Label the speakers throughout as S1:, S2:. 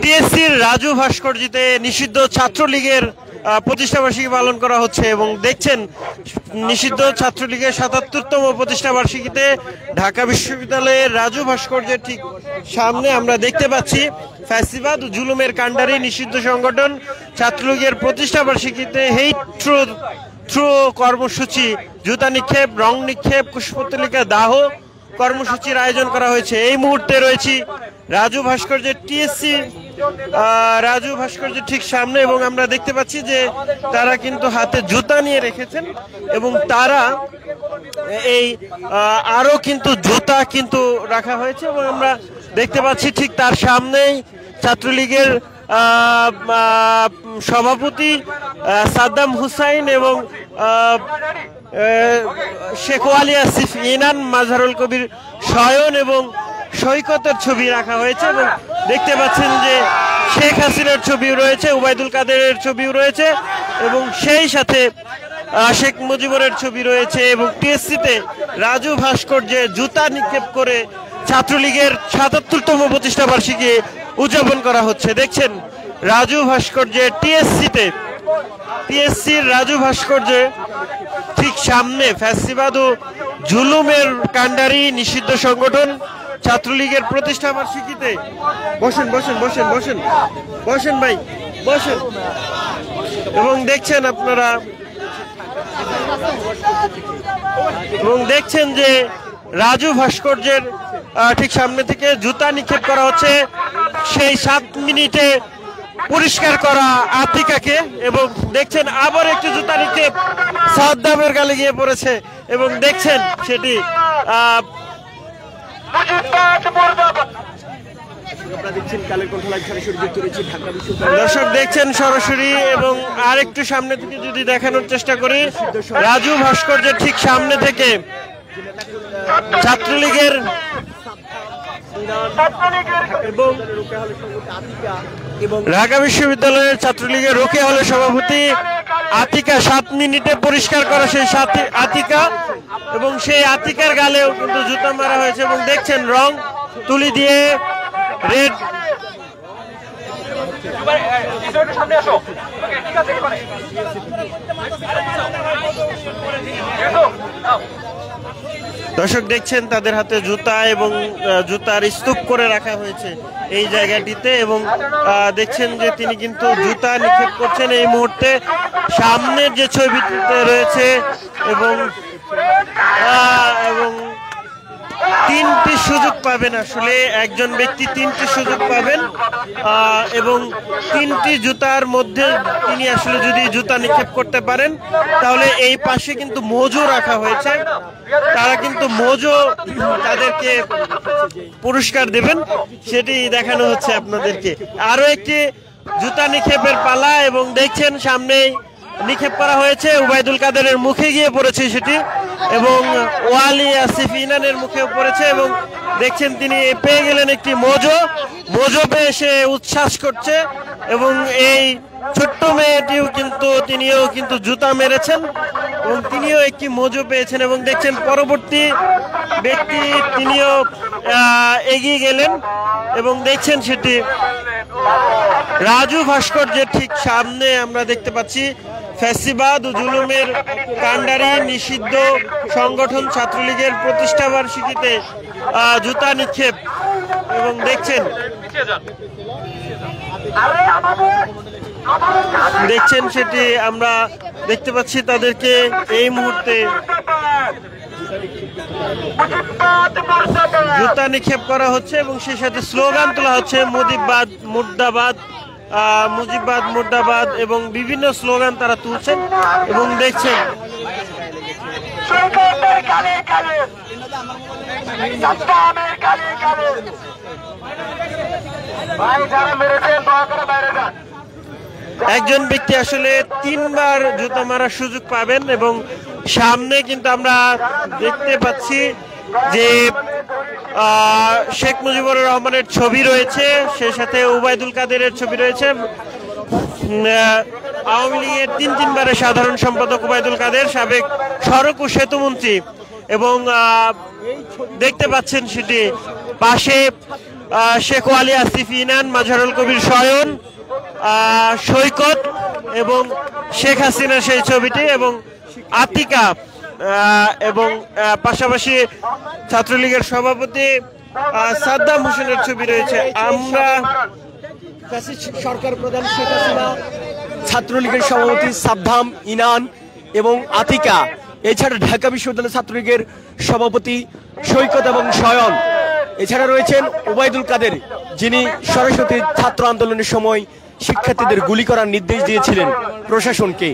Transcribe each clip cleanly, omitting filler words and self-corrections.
S1: টিএসসির রাজু ভাস্কর্যতে নিষিদ্ধ ছাত্রলীগের প্রতিষ্ঠাবার্ষিকী পালন করা হচ্ছে এবং দেখছেন নিষিদ্ধ ছাত্রলীগের ৭৭তম প্রতিষ্ঠাবার্ষিকীতে ঢাকা বিশ্ববিদ্যালয়ের রাজু ভাস্কর্যের ঠিক সামনে আমরা দেখতে পাচ্ছি ফ্যাসিবাদ জুলুমের কাণ্ডারি নিষিদ্ধ সংগঠন ছাত্রলীগের প্রতিষ্ঠাবার্ষিকীতে হেইট থ্রু কর্মসূচি, জুতা নিক্ষেপ, রং নিক্ষেপ, পুষ্পতলিকা দাহ কর্মসূচির আয়োজন করা হয়েছে। এই মুহূর্তে রয়েছি রাজু ভাস্কর্যের টিএসসি রাজু ভাস্কর্যের ঠিক সামনে এবং আমরা দেখতে পাচ্ছি যে তারা কিন্তু হাতে জুতা নিয়ে রেখেছেন এবং তারা এই আরো কিন্তু জুতা কিন্তু রাখা হয়েছে এবং আমরা দেখতে পাচ্ছি ঠিক তার সামনেই ছাত্রলীগের সভাপতি সাদ্দাম হুসাইন এবং শেখ ওয়ালি আসিফ ইনান, মাজহারুল কবির শয়ন এবং সৈকতের ছবি রাখা হয়েছে এবং দেখতে পাচ্ছেন যে শেখ হাসিনার ছবিও রয়েছে, উবাইদুল কাদেরের ছবিও রয়েছে এবং সেই সাথে শেখ মুজিবুরের ছবি রয়েছে এবং টিএসসিতে রাজু ভাস্কর্যে জুতা নিক্ষেপ করে ছাত্রলীগের ৭৭তম প্রতিষ্ঠাবার্ষিকী উদযাপন করা হচ্ছে। দেখছেন রাজু ভাস্কর্যে টিএসসির রাজু ভাস্কর্যে ঠিক সামনে ফ্যাসিবাদ ও জুলুমের কাণ্ডারি নিষিদ্ধ সংগঠন ছাত্রলীগের প্রতিষ্ঠাবার্ষিকীতে বসেন বসেন বসেন বসেন বসেন ভাই বসেন এবং দেখছেন আপনারা এবং দেখছেন যে রাজু ভাস্কর্যের ঠিক সামনে থেকে জুতা নিক্ষেপ করা হচ্ছে সেই 7 মিনিটে পরিষ্কার করা আতিকাকে এবং দেখছেন আবার একটি জুতা নিক্ষেপ সাদ্দামের গালে গিয়ে পড়েছে এবং দেখছেন সেটি দর্শক দেখছেন সরাসরি এবং আর একটু সামনে থেকে যদি দেখানোর চেষ্টা করি রাজু ভাস্কর্যের ঠিক সামনে থেকে ছাত্রলীগের এবং ঢাকা বিশ্ববিদ্যালয়ের ছাত্রলীগের রোকেয়া হলের সভাপতি আতিকা 7 মিনিটে পরিষ্কার করা সেই আতিকা এবং সেই আতিকার গালেও কিন্তু জুতা মারা হয়েছে এবং দেখছেন রং তুলি দিয়ে রেড দর্শক দেখছেন তাদের হাতে জুতা এবং জুতার স্তূপ করে রাখা হয়েছে এই জায়গাটিতে এবং দেখছেন যে তিনি কিন্তু জুতা নিক্ষেপ করছেন এই মুহূর্তে সামনের যে ছবিটিতে রয়েছে এবং 3টি সুযোগ পাবেন আসলে একজন ব্যক্তি 3টি সুযোগ পাবেন এবং 3টি জুতার মধ্যে তিনি আসলে যদি জুতা নিক্ষেপ করতে পারেন তাহলে এই পাশে কিন্তু মোজো রাখা হয়েছে, তারা কিন্তু মোজো তাদেরকে পুরস্কার দেবেন সেটি দেখানো হচ্ছে আপনাদেরকে। আরো একটি জুতা নিক্ষেপের পালা এবং দেখছেন সামনেই নিক্ষেপ করা হয়েছে, উবাইদুল কাদেরের মুখে গিয়ে পড়েছে সেটি এবং ওয়ালি আসিফ ইনানের মুখেও পড়েছে এবং দেখছেন তিনি পেয়ে গেলেন একটি মোজো পেয়ে সে উচ্ছ্বাস করছে এবং এই ছোট্ট মেয়েটিও তিনিও কিন্তু জুতা মেরেছেন এবং তিনিও একটি মোজো পেয়েছেন এবং দেখছেন পরবর্তী ব্যক্তি তিনিও এগিয়ে গেলেন এবং দেখছেন সেটি রাজু ভাস্কর্যের ঠিক সামনে আমরা দেখতে পাচ্ছি ফ্যাসিবাদ ও জুলুমের কাণ্ডারি নিষিদ্ধ সংগঠন ছাত্রলীগের প্রতিষ্ঠাবার্ষিকীতে জুতা নিক্ষেপ এবং দেখছেন সেটি আমরা দেখতে পাচ্ছি তাদেরকে এই মুহূর্তে জুতা নিক্ষেপ করা হচ্ছে এবং সেই সাথে স্লোগান তোলা হচ্ছে মুজিববাদ মুর্দাবাদ, মুজিববাদ মুর্দাবাদ এবং বিভিন্ন স্লোগান তারা তুলছেন এবং দেখছেন একজন ব্যক্তি আসলে 3বার জুতা মারার সুযোগ পাবেন এবং সামনে কিন্তু আমরা দেখতে পাচ্ছি যে শেখ মুজিবুর রহমানের ছবি রয়েছে, সেই সাথে উবাইদুল কাদেরের ছবি রয়েছে। আওয়ামী লীগের 3বারের সাধারণ সম্পাদক উবাইদুল কাদের, সাবেক সড়ক ও সেতু মন্ত্রী এবং দেখতে পাচ্ছেন সেটি পাশে শেখ ওয়ালি আসিফ ইনান, মাজহারুল কবির শয়ন, সৈকত এবং শেখ হাসিনা সেই ছবিটি, এবং আতিকা, এবং পাশাপাশি ছাত্রলীগের সভাপতি সাদ্দাম হোসেনের ছবি রয়েছে। আমরা
S2: সরকার প্রধান শেখ হাসিনা, ছাত্রলীগের সভাপতি সাদ্দাম, ইনান এবং আতিকা, এছাড়া ঢাকা বিশ্ববিদ্যালয় ছাত্রলীগের সভাপতি সৈকত এবং শয়ন, এছাড়া রয়েছেন ওবায়দুল কাদের, যিনি সরস্বতী ছাত্র আন্দোলনের সময় শিক্ষার্থীদের গুলি করার নির্দেশ দিয়েছিলেন প্রশাসনকে।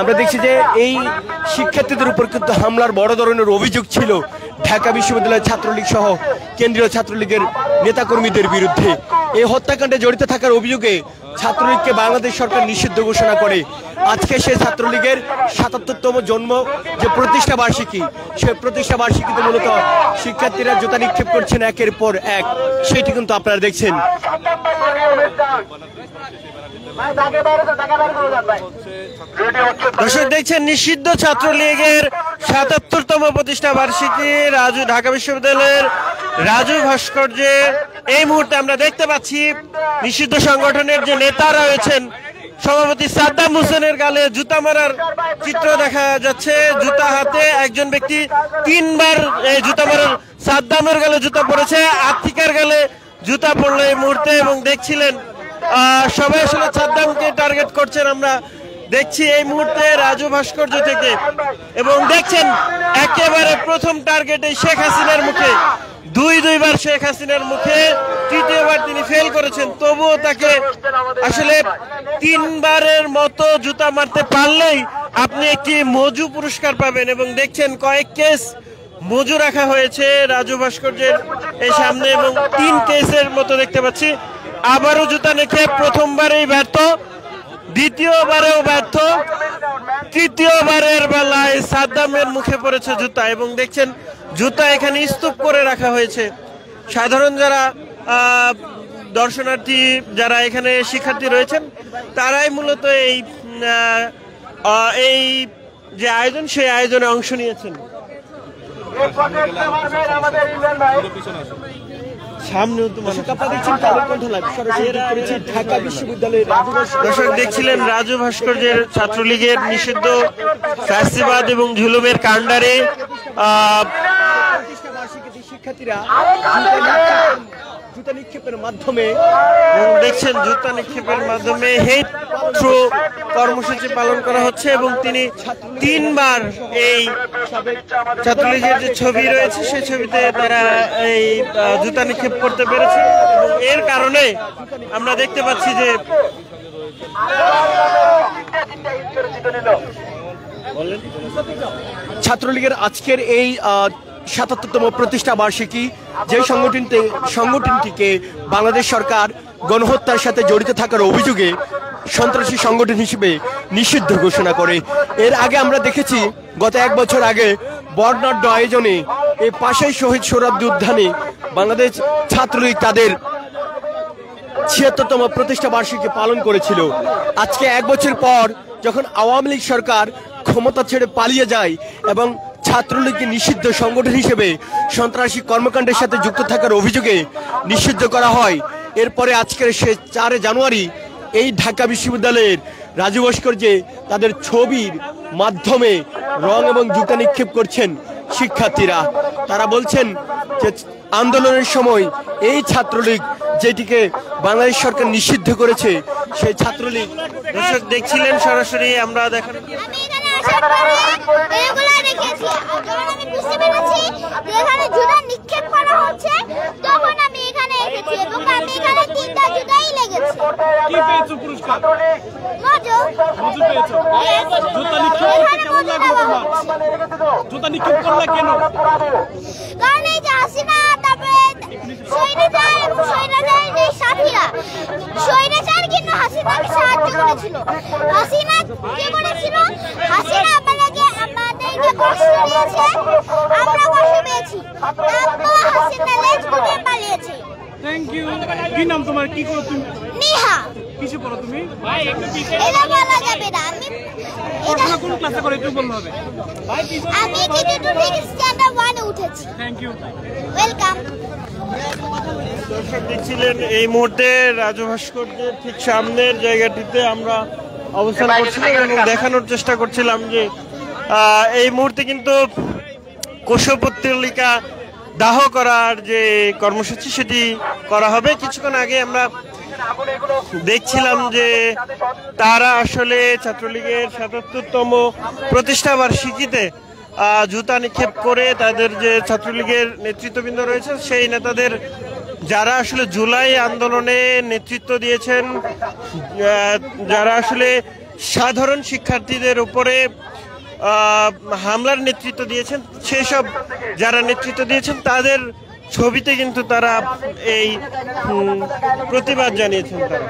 S2: আমরা দেখছি যে এই শিক্ষার্থীদের উপর কিন্তু হামলার বড় ধরনের অভিযোগ ছিল ঢাকা বিশ্ববিদ্যালয়ের ছাত্রলীগ সহ কেন্দ্রীয় ছাত্রলীগের নেতাকর্মীদের বিরুদ্ধে। এই হত্যাকাণ্ডে জড়িত থাকার অভিযোগে ছাত্রলীগকে বাংলাদেশ সরকার নিষিদ্ধ ঘোষণা করে। আজকে সে ছাত্রলীগের ৭৭তম জন্ম যে প্রতিষ্ঠা বার্ষিকী, সেই প্রতিষ্ঠা বার্ষিকীতে মূলত শিক্ষার্থীরা জুতা নিক্ষেপ করছেন একের পর এক, সেটি কিন্তু আপনারা দেখছেন।
S1: দর্শক দেখছেন নিষিদ্ধ ছাত্রলীগের ৭৭তম প্রতিষ্ঠা বার্ষিকী ঢাকা বিশ্ববিদ্যালয়ের রাজু ভাস্কর্যে এই মুহূর্তে আমরা দেখতে পাচ্ছি নিষিদ্ধ সংগঠনের যে নেতারা রয়েছেন, সভাপতি সাদ্দাম হোসেনের গালে জুতা মারার চিত্র দেখা যাচ্ছে। জুতা হাতে একজন ব্যক্তি 3 বার এই জুতা মারার, সাদ্দামের গালে জুতা পড়েছে, আতিকার গালে জুতা পড়লো এই মুহূর্তে, এবং দেখছিলেন সবাই আসলে সাদ্দামকে টার্গেট করছেন। আমরা দেখছি এই মুহূর্তে রাজু ভাস্কর্য থেকে, এবং দেখছেন একেবারে প্রথম টার্গেট এই শেখ হাসিনার মুখে, দুইবার শেখ হাসিনার মুখে, তৃতীয়বার তিনি ফেল করেছেন, তবুও তাকে আসলে 3 বারের মতো জুতা মারতে পারলেই আপনি একটি মজু পুরস্কার পাবেন। এবং দেখছেন কয়েক কেস মজু রাখা হয়েছে রাজু ভাস্কর্যের এই সামনে, এবং 3 কেসের মতো দেখতে পাচ্ছি। আবারও জুতা নিক্ষেপ, প্রথমবারেই ব্যর্থ, দ্বিতীয়বারেও ব্যর্থ, তৃতীয়বারের বেলায় সাদ্দামের মুখে পড়েছে জুতা, এবং দেখছেন জুতা এখানে স্তূপ করে রাখা হয়েছে। সাধারণ যারা দর্শনার্থী, যারা এখানে শিক্ষার্থী রয়েছেন, তারাই মূলত এই যে আয়োজন, সেই আয়োজনে অংশ নিয়েছেন। দর্শক দেখছিলেন রাজু ভাস্কর্যের ছাত্রলীগের নিষিদ্ধ ফ্যাসিবাদ এবং জুলুমের কাণ্ডারে
S2: শিক্ষার্থীরা জুতা নিক্ষেপের মাধ্যমে,
S1: দেখছেন জুতা নিক্ষেপের মাধ্যমে হেট থ্রো কর্মসূচি পালন করা হচ্ছে, এবং তিনি 3 বার এই ছাত্রলীগের যে ছবি রয়েছে সেই ছবিতে তারা এই জুতা নিক্ষেপ করতে পেরেছে, এবং এর কারণে আমরা দেখতে পাচ্ছি যে
S2: ছাত্রলীগের আজকের এই ৭৭তম প্রতিষ্ঠা বার্ষিকী, যে সংগঠনটিকে বাংলাদেশ সরকার গণহত্যার সাথে জড়িত থাকার অভিযোগে সন্ত্রাসী সংগঠন হিসেবে নিষিদ্ধ ঘোষণা করে। এর আগে আমরা দেখেছি গত 1 বছর আগে বর্ণাঢ্য আয়োজনে এই পাশেই শহীদ সোহরাওয়ার্দী উদ্যানে বাংলাদেশ ছাত্রলীগ তাদের ৭৬তম প্রতিষ্ঠা বার্ষিকী পালন করেছিল। আজকে 1 বছর পর যখন আওয়ামী লীগ সরকার ক্ষমতা ছেড়ে পালিয়ে যায় এবং ছাত্রলীগকে নিষিদ্ধ সংগঠন হিসেবে সন্ত্রাসী কর্মকাণ্ডের সাথে যুক্ত থাকার অভিযোগে নিষিদ্ধ করা হয়, এরপরে আজকের 4 জানুয়ারি এই ঢাকা বিশ্ববিদ্যালয়ের রাজু ভাস্কর্যে তাদের ছবির মাধ্যমে রং এবং জুতা নিক্ষেপ করছেন শিক্ষার্থীরা। তারা বলছেন যে আন্দোলনের সময় এই ছাত্রলীগ যেটিকে বাংলাদেশ সরকার নিষিদ্ধ করেছে, সেই ছাত্রলীগ।
S1: দর্শক দেখছিলেন সরাসরি, আমরা দেখেন
S3: জুতা নিক্ষেপ করলে কেন? কারণ এই যে হাসিনা, তারপরে স্বৈরাচার কিন্তু হাসিনাকে সাহায্য করেছিল। হাসিনা কি করেছিল? হাসিনা আমাদেরকে কষ্ট দিয়েছে, আমরা কষ্ট পেয়েছি, তারপর হাসিনা লেজ গুটিয়ে পালিয়েছে।
S4: Thank you. কি নাম তোমার? কি করো তুমি?
S3: নিহা।
S4: কিসে পড়ো তুমি?
S3: এটা বলা যাবে না। আমি
S4: পড়াশোনা কোন ক্লাসে করো একটু বলতে হবে।
S3: আমি কিন্তু স্ট্যান্ডার্ড 1 এ উঠেছি।
S4: Thank you.
S3: ওয়েলকাম।
S1: দর্শক দেখছিলেন এই মুহূর্তে রাজু ভাস্কর্যের ঠিক সামনের জায়গাটিতে আমরা অবস্থান করছিলাম এবং দেখানোর চেষ্টা করছিলাম যে এই মুহূর্তে কিন্তু কোষপত্রিকা দাহ করার যে কর্মসূচি সেটি করা হবে। কিছুক্ষণ আগে আমরা দেখছিলাম যে তারা আসলে ছাত্রলীগের ৭৭তম প্রতিষ্ঠা বার্ষিকীতে জুতা নিক্ষেপ করে তাদের যে ছাত্রলীগের নেতৃত্ববৃন্দ রয়েছে সেই নেতাদের, যারা আসলে জুলাই আন্দোলনে নেতৃত্ব দিয়েছেন, যারা আসলে সাধারণ শিক্ষার্থীদের উপরে হামলার নেতৃত্ব দিয়েছেন, সেসব যারা নেতৃত্ব দিয়েছেন তাদের ছবিতে কিন্তু তারা এই প্রতিবাদ জানিয়েছেন। তারা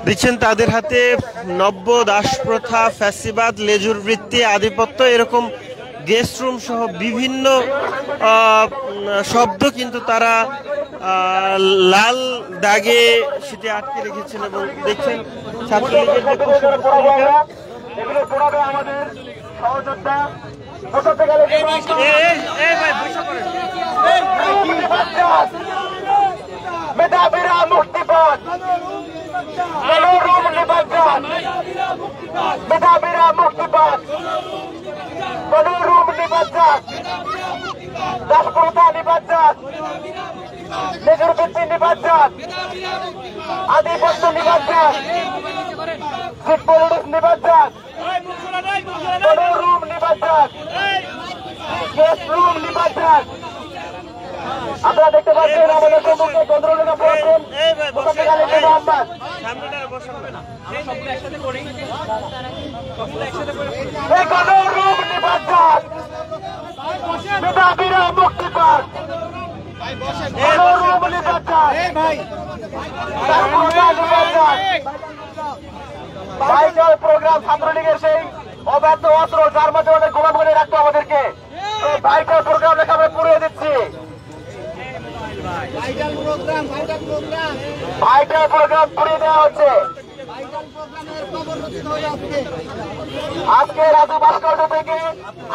S1: দেখছেন তাদের হাতে নব্য দাস প্রথা, ফ্যাসিবাদ, লেজুর বৃত্তি, আধিপত্য, এরকম গেস্ট রুম সহ বিভিন্ন শব্দ কিন্তু তারা লাল দাগে সেটি আটকে রেখেছেন এবং দেখছেন ছাত্রলীগের যে
S5: মেধাবীরা মুক্তিপদ, মেধাবীরা মুক্তিপদ, বনরূপ নিবাজাত, দাসপ্রথা নিবাজাত, লেজুর বৃত্তি নিবাজাত, আধিপত্য নিবাজাত, সিট পলিটিক্স নিবাজাত, বনরূপ নিবাজাত, গেস্ট রুম নিবাজাত। আপনারা দেখতে পাচ্ছেন আমাদের সম্মুখে চন্দ্রলেখা পড়ছেন মোহাম্মদ। রুম নিবাজাত, মেধাবীরা মুক্তি পাক, রুম নিবাজাত, ভাইটাল প্রোগ্রাম ছাত্রলীগের সেই অব্যর্থ অস্ত্র যার মধ্যে অনেক গোলাম করে রাখতো আমাদেরকে, ভাইটাল প্রোগ্রাম লেখা আমরা পুড়িয়ে দিচ্ছি। ভাইটাল প্রোগ্রাম পুড়িয়ে দেওয়া হচ্ছে। আজকে রাজু ভাস্কর্য থেকে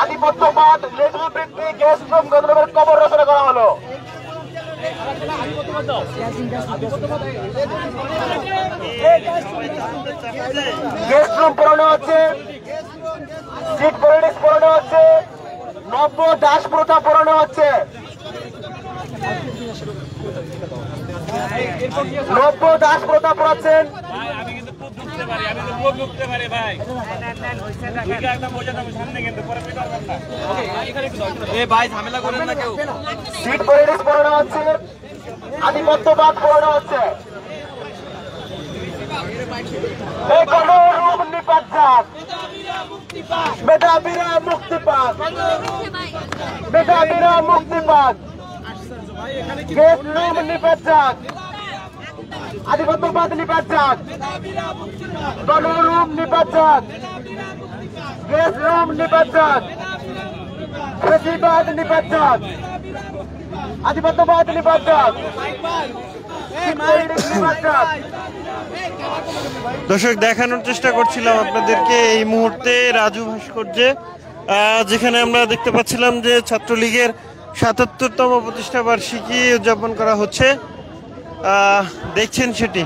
S5: আধিপত্যবাদ, লেজুর বৃত্তি, গেস্ট রুম গণতন্ত্রের কবর রচনা করা হলো। গেস্ট রুম পড়ানো হচ্ছে, সিট পলিটিক্স পড়ানো হচ্ছে, নব্য দাস প্রথা পড়ানো হচ্ছে, নব্য দাস প্রথা পড়াচ্ছেন। সিট পলিটিক্স পড়ানো হচ্ছে, আধিপত্যবাদ পড়ানো হচ্ছে। রূপ নিপাত, মেধাবীরা মুক্তি পাক, মেধাবীরা মুক্তি পাক, গেস্ট রুম নিপাত, আধিপত্যবাদ নিপাত, গণরুম নিপাত, গেস্ট রুম নিপাত, ফ্যাসিবাদ নিপাত, আধিপত্যবাদ নিপাত,
S1: দর্শক দেখানোর চেষ্টা করছিলাম আপনাদেরকে এই মুহূর্তে রাজু ভাস্কর্যে, যেখানে আমরা দেখতে পাচ্ছিলাম যে ছাত্রলীগের ৭৭তম প্রতিষ্ঠা বার্ষিকী উদযাপন করা হচ্ছে। দেখছেন সেটি।